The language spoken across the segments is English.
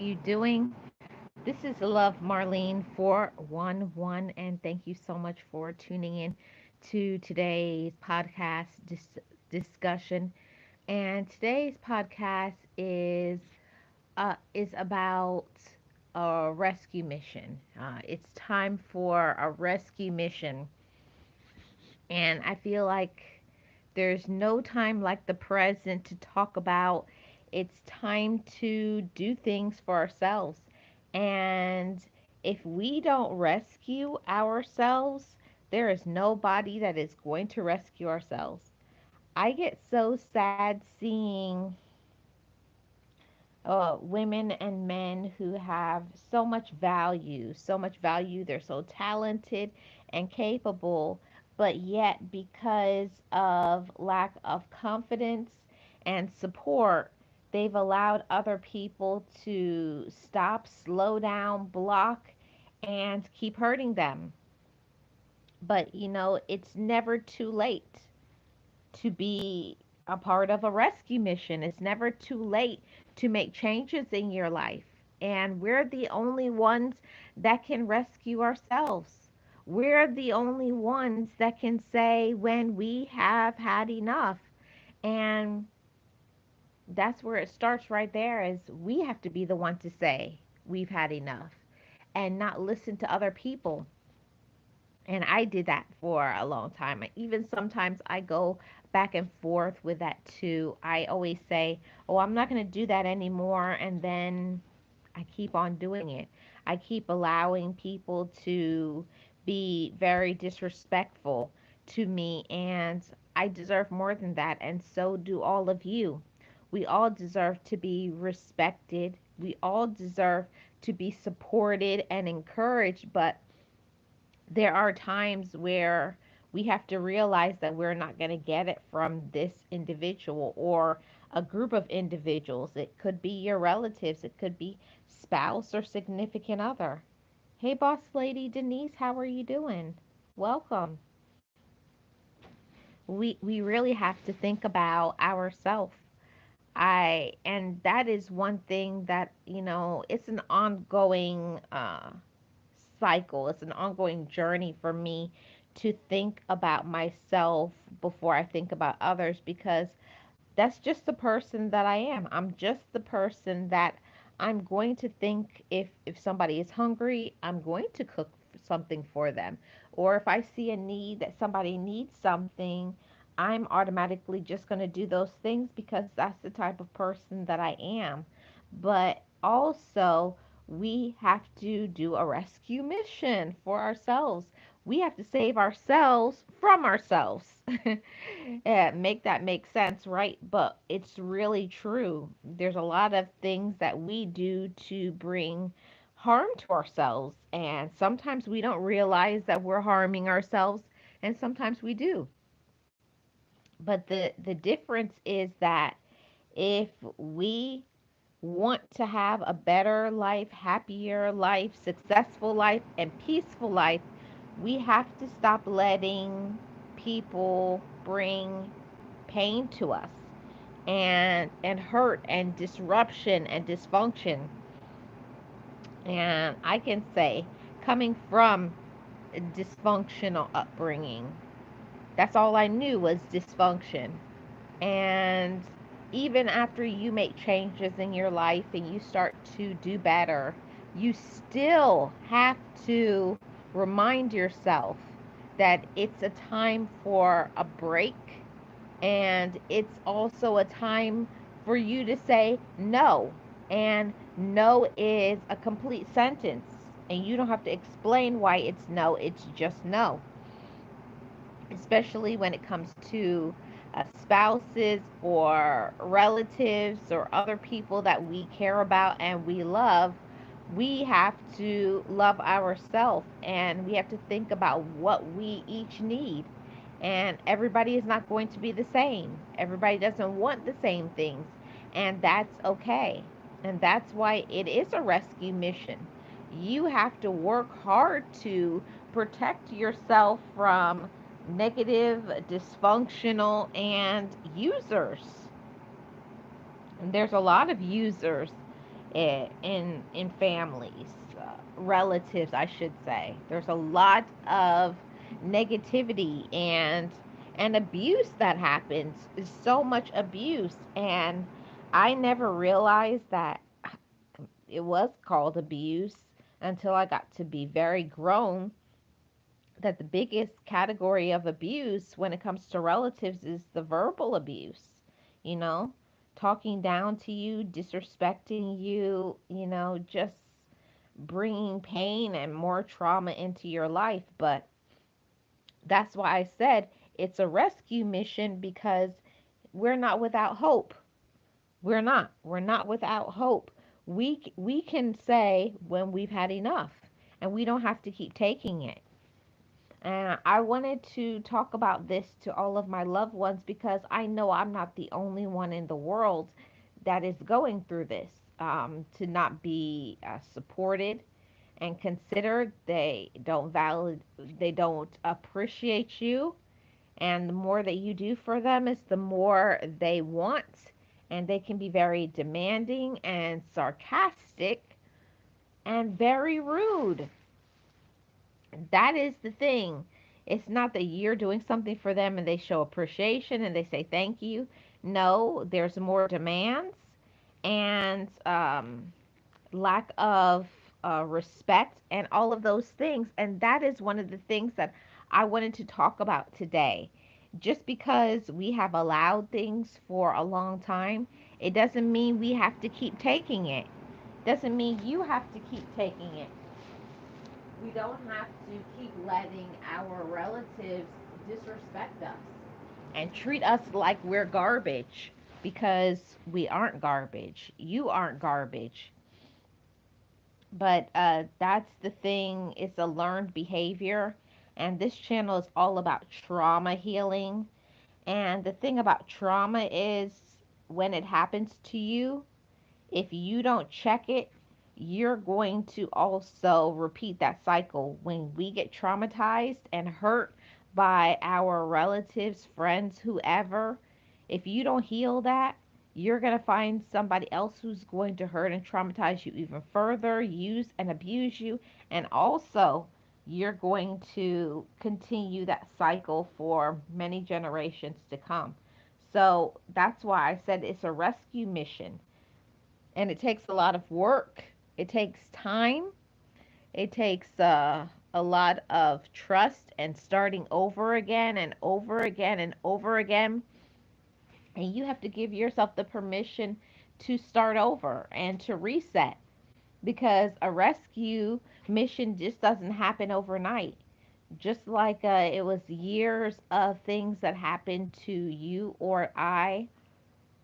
you doing? This is Love Marlene 411, and thank you so much for tuning in to today's podcast discussion. And today's podcast is about a rescue mission. It's time for a rescue mission, and I feel like there's no time like the present to talk about. It's time to do things for ourselves. And if we don't rescue ourselves, there is nobody that is going to rescue ourselves. I get so sad seeing women and men who have so much value. They're so talented and capable, but yet, because of lack of confidence and support, they've allowed other people to stop, slow down, block, and keep hurting them. But it's never too late to be a part of a rescue mission. It's never too late to make changes in your life. And we're the only ones that can rescue ourselves. We're the only ones that can say when we have had enough. And that's where it starts right there is we have to be the one to say we've had enough and not listen to other people. And I did that for a long time. Even sometimes I go back and forth with that too. I always say, "Oh, I'm not going to do that anymore." And then I keep on doing it. I keep allowing people to be very disrespectful to me. And I deserve more than that. And so do all of you. We all deserve to be respected. We all deserve to be supported and encouraged. But there are times where we have to realize that we're not going to get it from this individual or a group of individuals. It could be your relatives, it could be spouse or significant other. Hey, boss lady Denise, how are you doing? Welcome. We really have to think about ourselves. I and that is one thing that it's an ongoing cycle. It's an ongoing journey for me to think about myself before I think about others because that's just the person that I am. I'm just the person that I'm going to think if somebody is hungry, I'm going to cook something for them. Or if I see a need that somebody needs something, I'm automatically just going to do those things because that's the type of person that I am. But also, we have to do a rescue mission for ourselves. We have to save ourselves from ourselves. Make that make sense, right? But it's really true. There's a lot of things that we do to bring harm to ourselves, and sometimes we don't realize that we're harming ourselves, and sometimes we do. But the difference is that if we want to have a better life, happier life, successful life, and peaceful life, we have to stop letting people bring pain to us and hurt and disruption and dysfunction. And I can say, coming from a dysfunctional upbringing, that's all I knew was dysfunction. And even after you make changes in your life and you start to do better, you still have to remind yourself that it's a time for a break, and it's also a time for you to say no. And no is a complete sentence, and you don't have to explain why it's no, it's just no. Especially when it comes to spouses or relatives or other people that we care about and we love, we have to love ourselves and we have to think about what we each need. And everybody is not going to be the same. Everybody doesn't want the same things. And that's okay. And that's why it is a rescue mission. You have to work hard to protect yourself from negative, dysfunctional, and users. And there's a lot of users in families, relatives, I should say. There's a lot of negativity and abuse that happens. So much abuse, and I never realized that it was called abuse until I got to be very grown, that the biggest category of abuse when it comes to relatives is the verbal abuse, you know, talking down to you, disrespecting you, just bringing pain and more trauma into your life. But that's why I said it's a rescue mission, because we're not without hope. We're not without hope. We can say when we've had enough, and we don't have to keep taking it. And I wanted to talk about this to all of my loved ones, because I know I'm not the only one in the world that is going through this. To not be supported and considered, they don't appreciate you, and the more that you do for them is the more they want, and they can be very demanding and sarcastic and very rude. That is the thing. It's not that you're doing something for them and they show appreciation and they say thank you. No, there's more demands and lack of respect and all of those things. And that is one of the things that I wanted to talk about today. Just because we have allowed things for a long time, it doesn't mean we have to keep taking it. Doesn't mean you have to keep taking it. We don't have to keep letting our relatives disrespect us and treat us like we're garbage, because we aren't garbage. You aren't garbage. But that's the thing. It's a learned behavior. And this channel is all about trauma healing. And the thing about trauma is, when it happens to you, if you don't check it, you're going to also repeat that cycle. When we get traumatized and hurt by our relatives, friends, whoever, if you don't heal that, you're going to find somebody else who's going to hurt and traumatize you even further, use and abuse you, and also you're going to continue that cycle for many generations to come. So that's why I said it's a rescue mission, and it takes a lot of work. It takes time. It takes a lot of trust and starting over again and over again and over again. And you have to give yourself the permission to start over and to reset, because a rescue mission just doesn't happen overnight. Just like it was years of things that happened to you or I,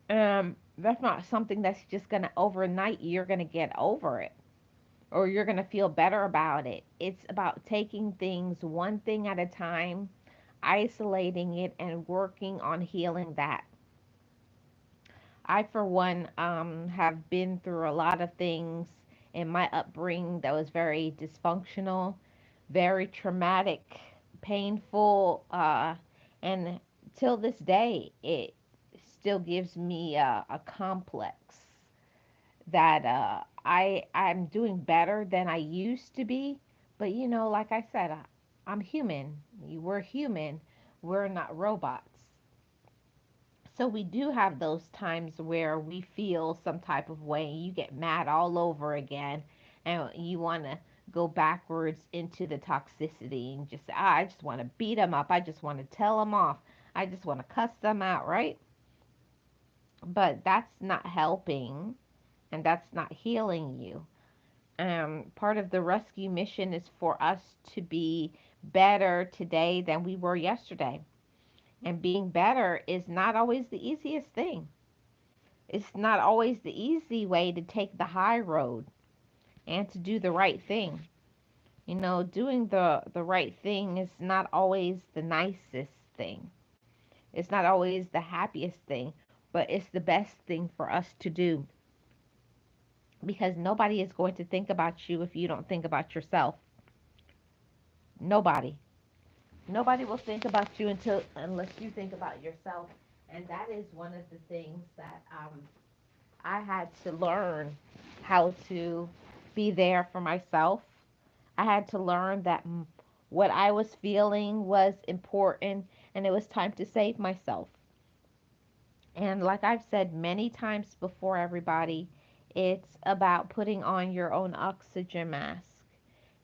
that's not something that's just going to overnight you're going to get over it or you're going to feel better about it. It's about taking things one thing at a time, isolating it, and working on healing that. I, for one, have been through a lot of things in my upbringing that was very dysfunctional, very traumatic, painful, and till this day, it still gives me a complex that I'm doing better than I used to be. But like I said, I'm human. We're human. We're not robots. So we do have those times where we feel some type of way. You get mad all over again, and you want to go backwards into the toxicity and just say, I just want to beat them up. I just want to tell them off. I just want to cuss them out, right? But that's not helping, and that's not healing you. Part of the rescue mission is for us to be better today than we were yesterday. And being better is not always the easiest thing. It's not always the easy way to take the high road and to do the right thing. Doing the right thing is not always the nicest thing. It's not always the happiest thing, but it's the best thing for us to do, because nobody is going to think about you if you don't think about yourself. Nobody. Nobody will think about you unless you think about yourself. And that is one of the things that I had to learn how to be there for myself. I had to learn that what I was feeling was important and it was time to save myself. And like I've said many times before, everybody, it's about putting on your own oxygen mask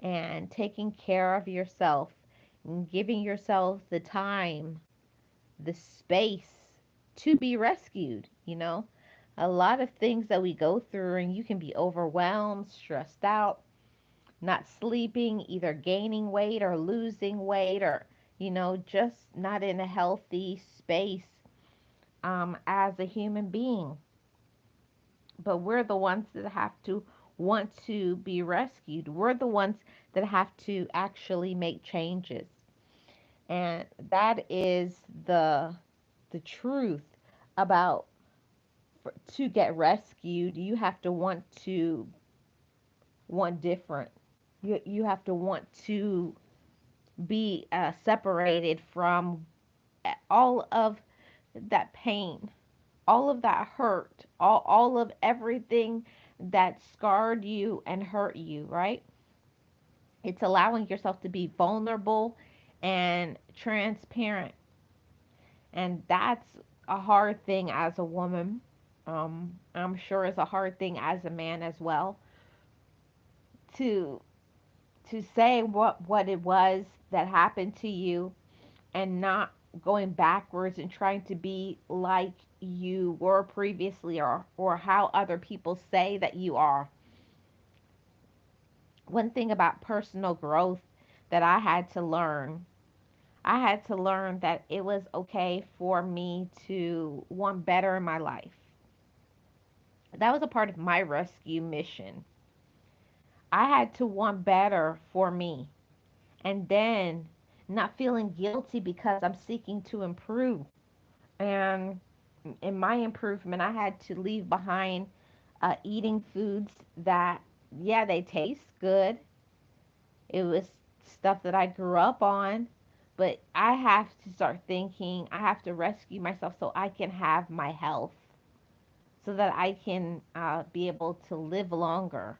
and taking care of yourself and giving yourself the time, the space to be rescued. A lot of things that we go through, and you can be overwhelmed, stressed out, not sleeping, either gaining weight or losing weight, or, just not in a healthy space as a human being. But we're the ones that have to want to be rescued. We're the ones that have to actually make changes. And that is the truth about to get rescued, you have to want different. You have to want to be separated from all of that pain, all of that hurt, all of everything that scarred you and hurt you, right? It's allowing yourself to be vulnerable and transparent. And that's a hard thing as a woman. I'm sure it's a hard thing as a man as well to say what it was that happened to you and not going backwards and trying to be like you were previously, or how other people say that you are. One thing about personal growth that I had to learn that it was okay for me to want better in my life. That was a part of my rescue mission. I had to want better for me, and then not feeling guilty because I'm seeking to improve. And in my improvement, I had to leave behind eating foods that, yeah, they taste good. It was stuff that I grew up on, but I have to start thinking I have to rescue myself so I can have my health, so that I can be able to live longer,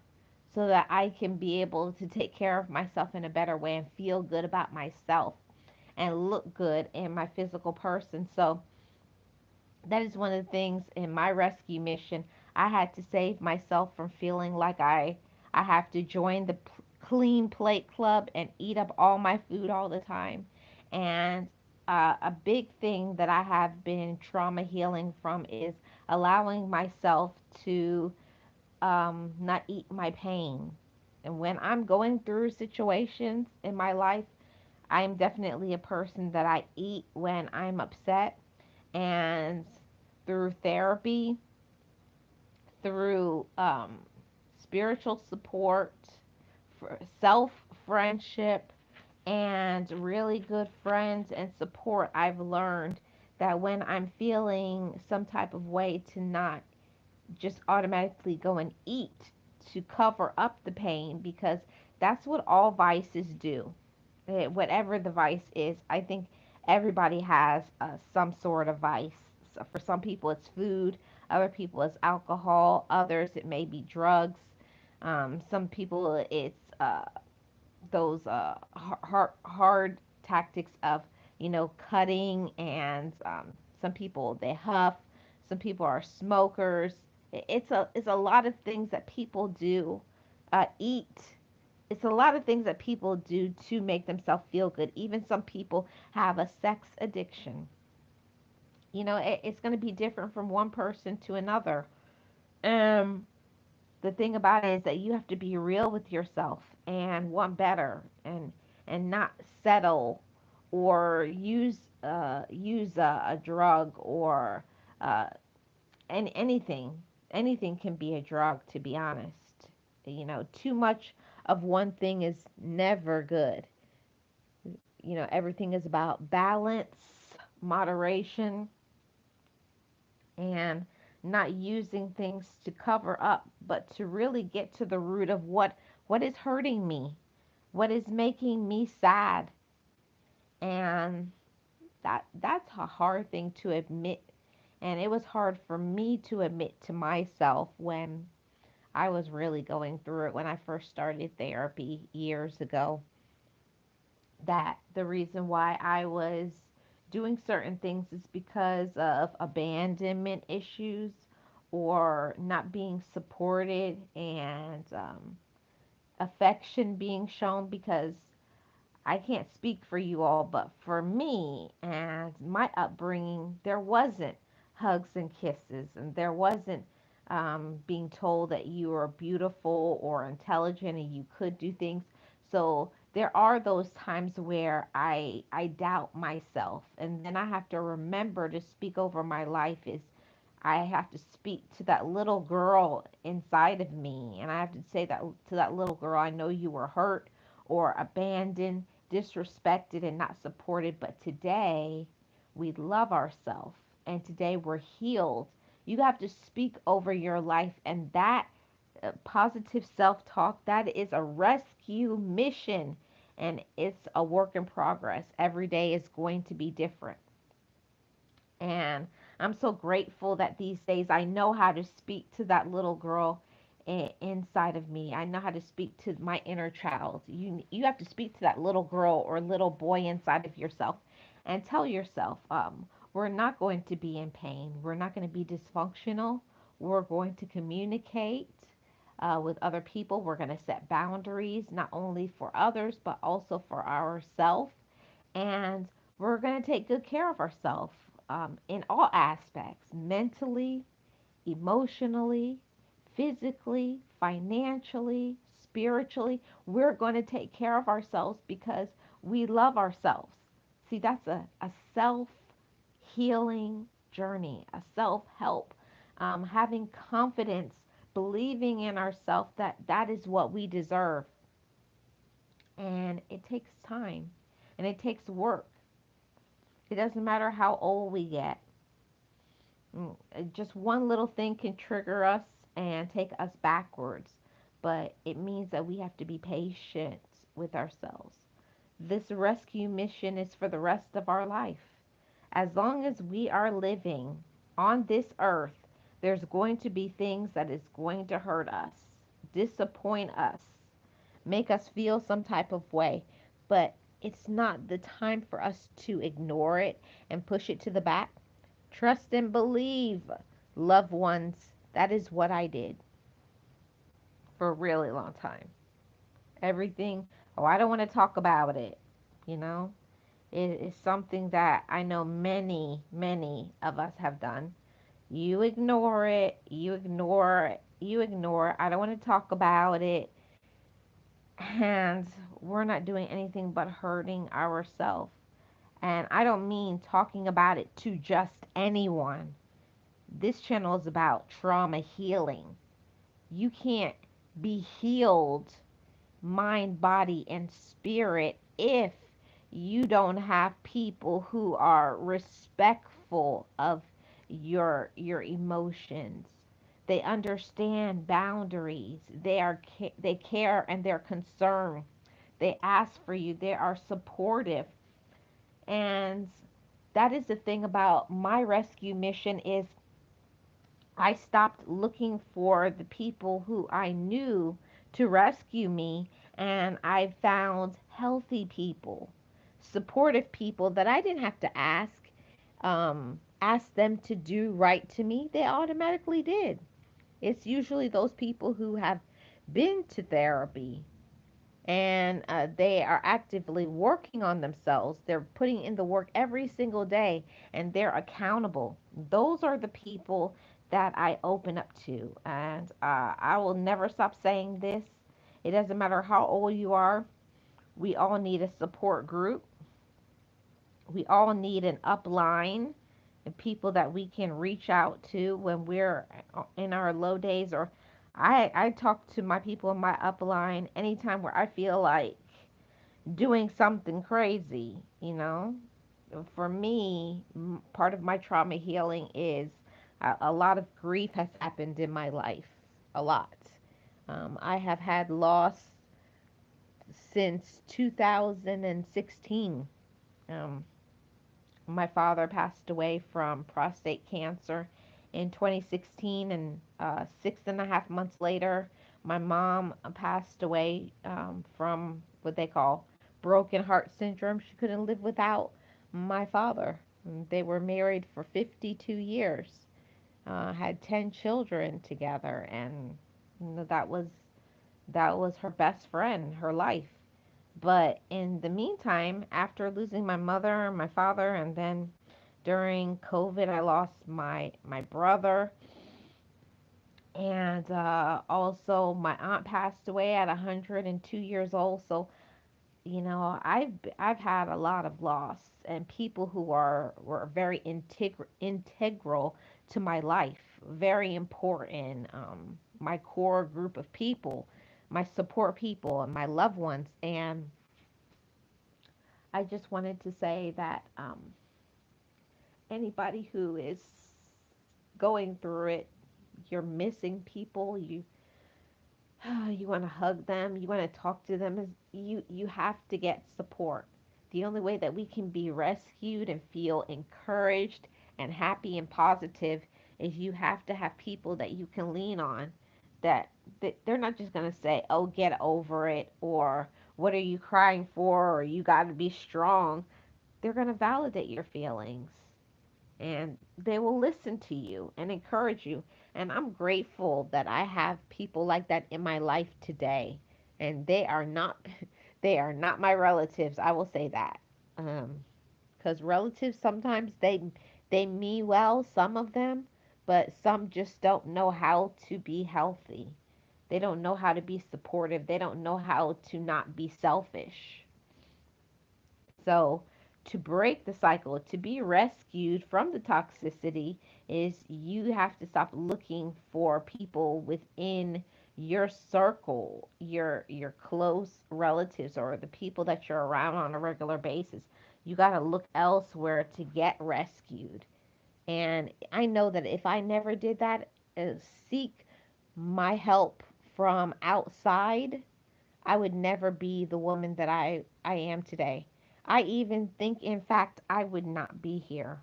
so that I can be able to take care of myself in a better way and feel good about myself and look good in my physical person. So that is one of the things in my rescue mission. I had to save myself from feeling like I have to join the clean plate club and eat up all my food all the time. And a big thing that I have been trauma healing from is allowing myself to not eat my pain. And when I'm going through situations in my life, I am definitely a person that I eat when I'm upset. And through therapy, through spiritual support, self friendship, and really good friends and support, I've learned that when I'm feeling some type of way, to not just automatically go and eat to cover up the pain, because that's what all vices do. Whatever the vice is, I think everybody has some sort of vice. So for some people, it's food. Other people, it's alcohol. Others, it may be drugs. Some people, it's those hard tactics of, cutting, and some people, they huff. Some people are smokers. It's a lot of things that people do. Eat. It's a lot of things that people do to make themselves feel good. Even some people have a sex addiction. It's going to be different from one person to another. Um, the thing about it is that you have to be real with yourself and want better, and not settle or use a drug, or uh, anything. Anything can be a drug, to be honest. Too much of one thing is never good. Everything is about balance, moderation, and not using things to cover up, but to really get to the root of what is hurting me, what is making me sad. And that's a hard thing to admit And it was hard for me to admit to myself when I was really going through it when I first started therapy years ago, that the reason why I was doing certain things is because of abandonment issues or not being supported and affection being shown, because I can't speak for you all, but for me and my upbringing, there wasn't hugs and kisses, and there wasn't being told that you were beautiful or intelligent and you could do things. So there are those times where I doubt myself, and then I have to remember to speak over my life. Is I have to speak to that little girl inside of me, and I have to say that to that little girl, I know you were hurt or abandoned, disrespected, and not supported, but today we love ourselves, and today we're healed. You have to speak over your life, and that positive self talk, that is a rescue mission, and it's a work in progress. Every day is going to be different. And I'm so grateful that these days I know how to speak to that little girl inside of me. I know how to speak to my inner child. You have to speak to that little girl or little boy inside of yourself and tell yourself, we're not going to be in pain. We're not going to be dysfunctional. We're going to communicate with other people. We're going to set boundaries, not only for others, but also for ourselves. And we're going to take good care of ourselves in all aspects, mentally, emotionally, physically, financially, spiritually. We're going to take care of ourselves because we love ourselves. See, that's a self healing journey, a self help, having confidence, believing in ourselves that that is what we deserve. And it takes time and it takes work. It doesn't matter how old we get. Just one little thing can trigger us and take us backwards. But it means that we have to be patient with ourselves. This rescue mission is for the rest of our life. As long as we are living on this earth, there's going to be things that is going to hurt us, disappoint us, make us feel some type of way. But it's not the time for us to ignore it and push it to the back. Trust and believe, loved ones. That is what I did for a really long time. Everything, oh, I don't want to talk about it. You know, it is something that I know many of us have done. You ignore it, you ignore it, you ignore it. I don't want to talk about it. And we're not doing anything but hurting ourselves. And I don't mean talking about it to just anyone. This channel is about trauma healing. You can't be healed, mind, body, and spirit, if you don't have people who are respectful of your emotions. They understand boundaries. They care and they're concerned. They ask for you. They are supportive. And that is the thing about my rescue mission is I stopped looking for the people who I knew to rescue me, and I found healthy people, supportive people that I didn't have to ask them to do right to me. They automatically did. It's usually those people who have been to therapy, and they are actively working on themselves. They're putting in the work every single day, and they're accountable. Those are the people that I open up to, and I will never stop saying this. It doesn't matter how old you are. We all need a support group. We all need an upline and people that we can reach out to when we're in our low days. Or I talk to my people in my upline anytime where I feel like doing something crazy, you know. For me, part of my trauma healing is a lot of grief has happened in my life. A lot. I have had loss since 2016. Um, My father passed away from prostate cancer in 2016, and 6.5 months later, my mom passed away from what they call broken heart syndrome. She couldn't live without my father. They were married for 52 years, had 10 children together, and that was her best friend, her life. But in the meantime, after losing my mother and my father, and then during COVID, I lost my brother, and also my aunt passed away at 102 years old. So I've had a lot of loss, and people who were very integral to my life, very important. My core group of people, my support people, and my loved ones, and I just wanted to say that anybody who is going through it, you're missing people, you want to hug them, you want to talk to them, you have to get support. The only way that we can be rescued and feel encouraged and happy and positive is you have to have people that you can lean on, that they're not just going to say, "Oh, get over it," or "What are you crying for?" or "You got to be strong." They're going to validate your feelings, and they will listen to you and encourage you. And I'm grateful that I have people like that in my life today. And they are not they are not my relatives, I will say that. Cuz relatives sometimes they mean well, some of them, but some just don't know how to be healthy. They don't know how to be supportive. They don't know how to not be selfish. So, to break the cycle, to be rescued from the toxicity, is you have to stop looking for people within your circle, your close relatives, or the people that you're around on a regular basis. You got to look elsewhere to get rescued. And I know that if I never did that, uh, seek my help from outside, I would never be the woman that I am today. I even think, in fact, I would not be here.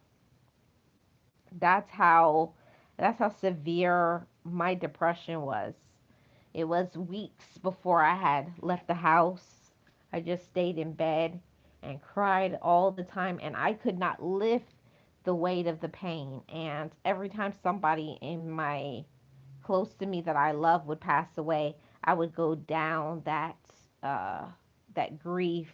That's how that's how severe my depression was. It was weeks before I had left the house. I just stayed in bed and cried all the time, and I could not lift the weight of the pain. And every time somebody in my close to me that I love would pass away, I would go down uh, that grief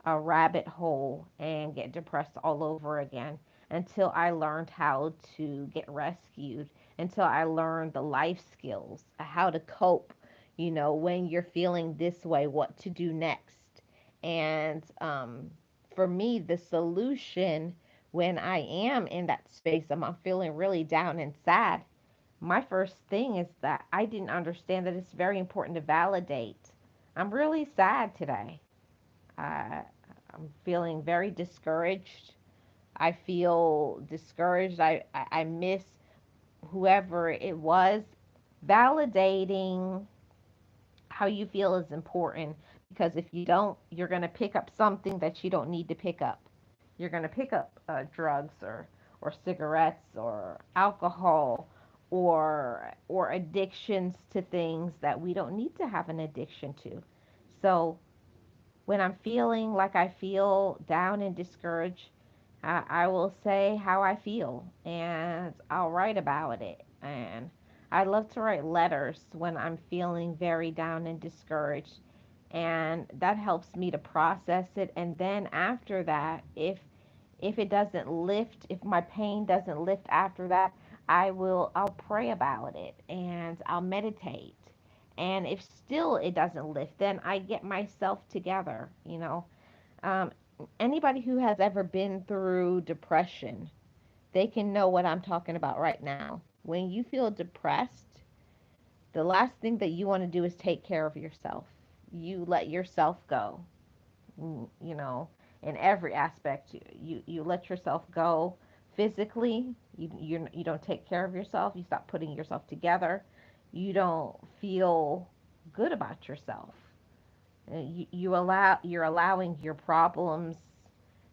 a rabbit hole and get depressed all over again until I learned how to get rescued, until I learned the life skills, how to cope, when you're feeling this way, what to do next. And for me, the solution when I am in that space, I'm feeling really down and sad, my first thing is that I didn't understand that it's very important to validate. I'm really sad today. I, I'm feeling very discouraged. I feel discouraged. I miss whoever it was. Validating how you feel is important, because if you don't, you're going to pick up something that you don't need to pick up. You're going to pick up drugs, or cigarettes, or alcohol, or addictions to things that we don't need to have an addiction to. So when I'm feeling like I feel down and discouraged, I will say how I feel, and I'll write about it. And I love to write letters when I'm feeling very down and discouraged. And that helps me to process it. And then after that, if it doesn't lift, if my pain doesn't lift after that, I'll pray about it, and I'll meditate. And if still it doesn't lift, then I get myself together. Um, Anybody who has ever been through depression, they can know what I'm talking about right now. When you feel depressed, the last thing that you want to do is take care of yourself. You let yourself go. You know, in every aspect, you let yourself go physically. You don't take care of yourself. You stop putting yourself together. You don't feel good about yourself. You're allowing your problems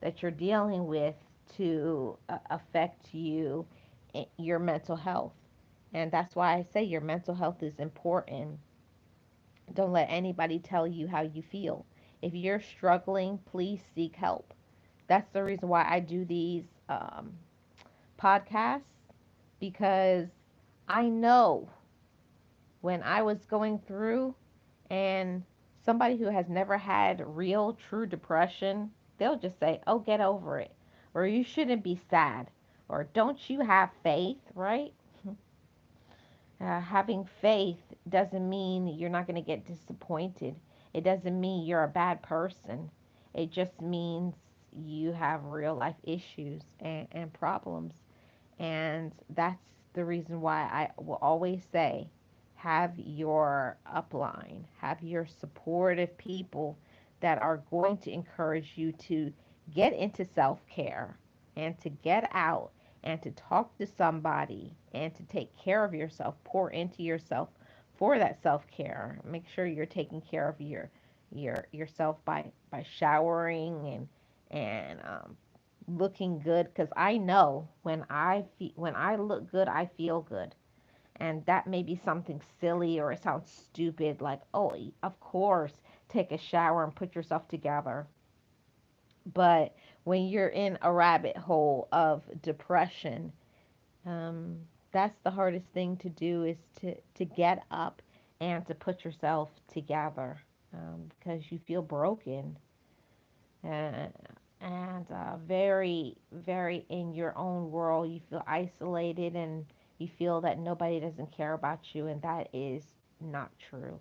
that you're dealing with to affect your mental health. And that's why I say your mental health is important. Don't let anybody tell you how you feel. If you're struggling, please seek help. That's the reason why I do these podcasts, because I know when I was going through, and somebody who has never had real, true depression, they'll just say, oh, get over it. Or you shouldn't be sad. Or don't you have faith, right? Having faith doesn't mean you're not going to get disappointed. It doesn't mean you're a bad person. It just means you have real life issues and problems. And that's the reason why I will always say have your upline, have your supportive people that are going to encourage you to get into self care and to get out and to talk to somebody and to take care of yourself, pour into yourself for that self care. Make sure you're taking care of yourself by showering and looking good, because I know when I look good, I feel good. And that may be something silly or it sounds stupid, like, oh, of course, take a shower and put yourself together. But when you're in a rabbit hole of depression, um, that's the hardest thing to do, is to get up and to put yourself together, because you feel broken, uh, and very, very in your own world. You feel isolated and you feel that nobody doesn't care about you, and that is not true.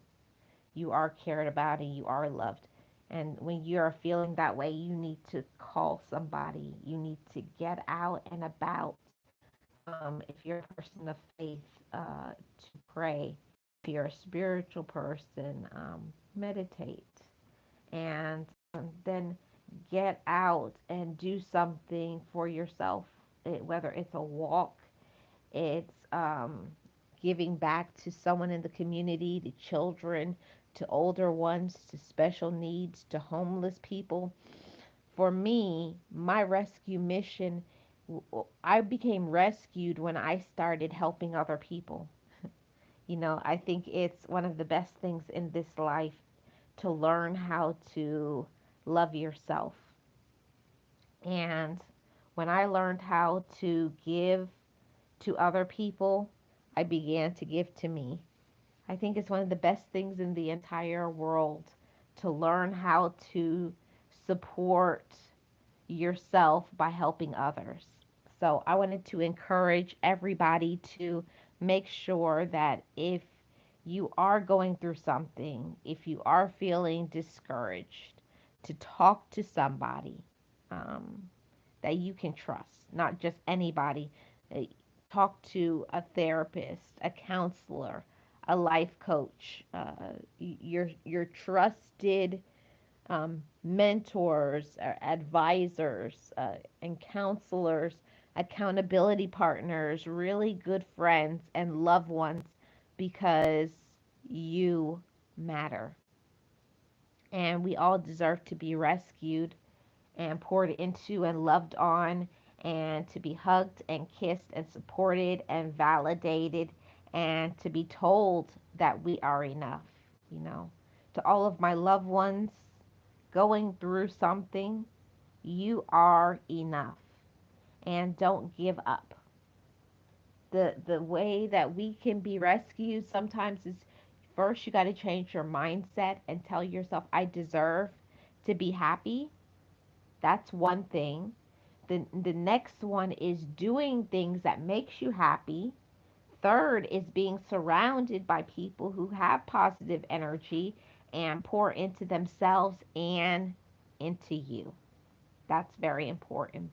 You are cared about and you are loved. And when you're feeling that way, you need to call somebody. You need to get out and about. If you're a person of faith, to pray. If you're a spiritual person, meditate. And then get out and do something for yourself. Whether it's a walk, it's giving back to someone in the community, to children, to older ones, to special needs, to homeless people. For me, my rescue mission, I became rescued when I started helping other people. I think it's one of the best things in this life to learn how to love yourself. And when I learned how to give to other people, I began to give to me. I think it's one of the best things in the entire world to learn how to support yourself by helping others. So I wanted to encourage everybody to make sure that if you are going through something, if you are feeling discouraged, to talk to somebody um, that you can trust, not just anybody. Uh, Talk to a therapist, a counselor, a life coach, your trusted mentors, advisors, and counselors, accountability partners, really good friends and loved ones, because you matter. And we all deserve to be rescued and poured into and loved on, and to be hugged and kissed and supported and validated, and to be told that we are enough, you know. To all of my loved ones going through something, you are enough, and don't give up. The way that we can be rescued sometimes is, first you got to change your mindset and tell yourself, I deserve to be happy. That's one thing. The next one is doing things that makes you happy. Third is being surrounded by people who have positive energy and pour into themselves and into you. That's very important.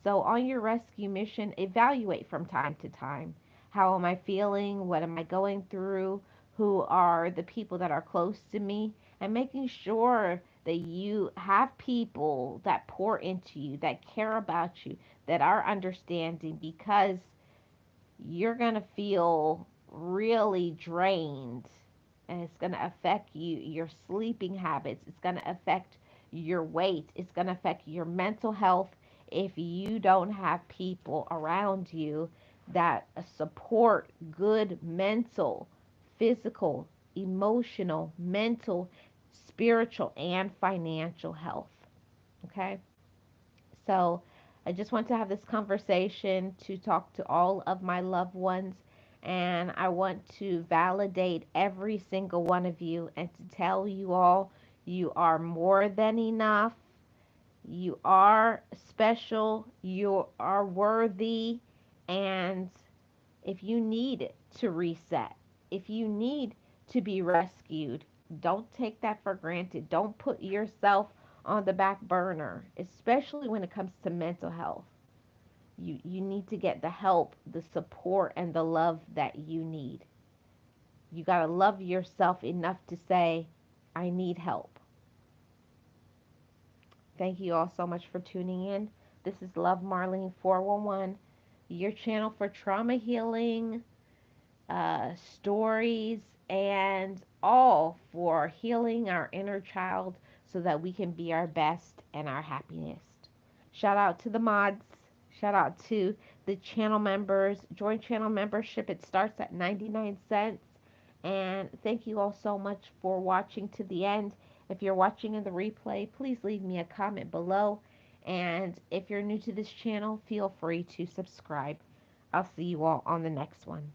So, on your rescue mission, evaluate from time to time. How am I feeling? What am I going through? Who are the people that are close to me? And making sure that you have people that pour into you, that care about you, that are understanding, because you're going to feel really drained, and it's going to affect your sleeping habits. It's going to affect your weight. It's going to affect your mental health. if you don't have people around you that support good mental, physical, emotional, mental, spiritual, and financial health. Okay? So I just want to have this conversation to talk to all of my loved ones. And I want to validate every single one of you and to tell you all you are more than enough. You are special. You are worthy. And if you need to reset, if you need to be rescued, don't take that for granted. Don't put yourself on the back burner, especially when it comes to mental health. You need to get the help, the support, and the love that you need. You got to love yourself enough to say, I need help. Thank you all so much for tuning in. This is Love Marlene 411, your channel for trauma healing, stories, and all for healing our inner child so that we can be our best and our happiest. Shout out to the mods. Shout out to the channel members. Join channel membership. It starts at 99 cents. And thank you all so much for watching to the end. If you're watching in the replay, please leave me a comment below. And if you're new to this channel, feel free to subscribe. I'll see you all on the next one.